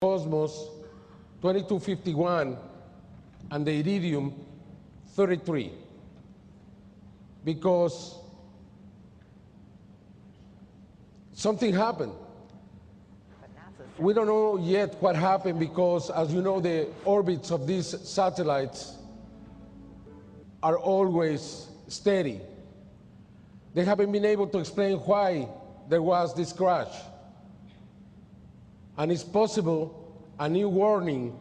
Cosmos 2251 and the iridium 33, because something happened. We don't know yet what happened because, as you know, the orbits of these satellites are always steady. They haven't been able to explain why there was this crash. And it's possible a new warning,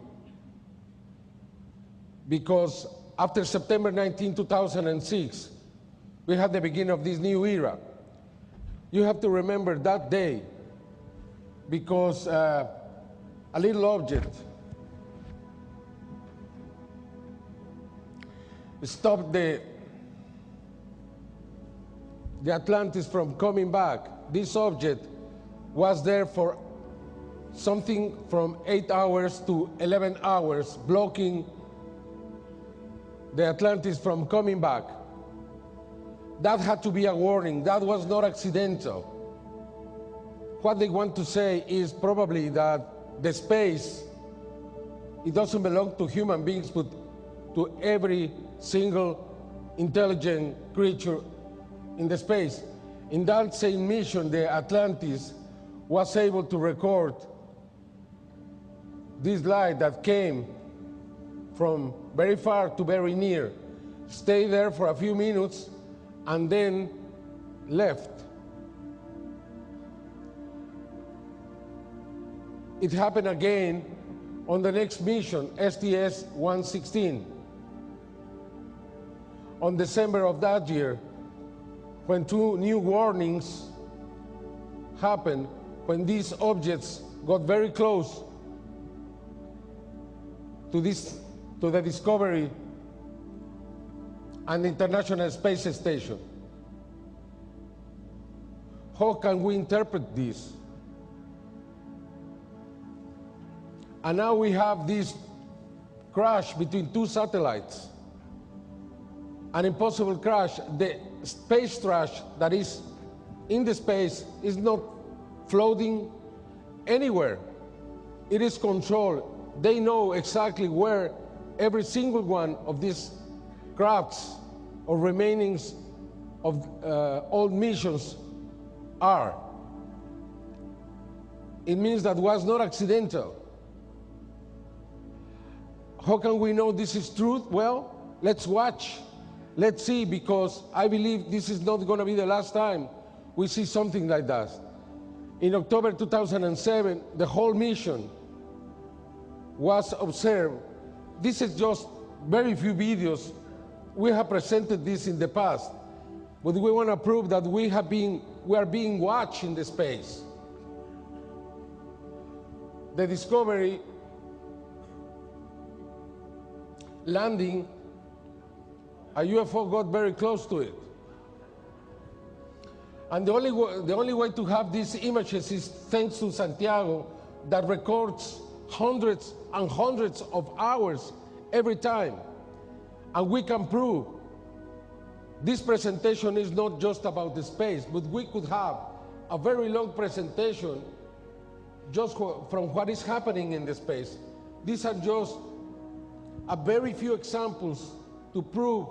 because after September 19, 2006, we had the beginning of this new era. You have to remember that day, because a little object stopped the Atlantis from coming back. This object was there for something from 8 hours to 11 hours, blocking the Atlantis from coming back. That had to be a warning. That was not accidental. What they want to say is probably that the space, it doesn't belong to human beings, but to every single intelligent creature in the space. In that same mission, the Atlantis was able to record this light that came from very far to very near, stayed there for a few minutes, and then left. It happened again on the next mission, STS-116. On December of that year, when two new warnings happened, when these objects got very close to the Discovery and the International Space Station. How can we interpret this? And now we have this crash between two satellites, an impossible crash. The space trash that is in the space is not floating anywhere. It is controlled. They know exactly where every single one of these crafts or remainings of old missions are. It means that was not accidental. How can we know this is truth? Well, let's watch. Let's see, because I believe this is not going to be the last time we see something like that. In October 2007, the whole mission was observed. This is just very few videos. We have presented this in the past, but we want to prove that we are being watched in the space. The Discovery landing, a UFO got very close to it. And the only way to have these images is thanks to Santiago, that records hundreds and hundreds of hours every time. And we can prove this presentation is not just about the space, but we could have a very long presentation just from what is happening in the space. These are just a very few examples to prove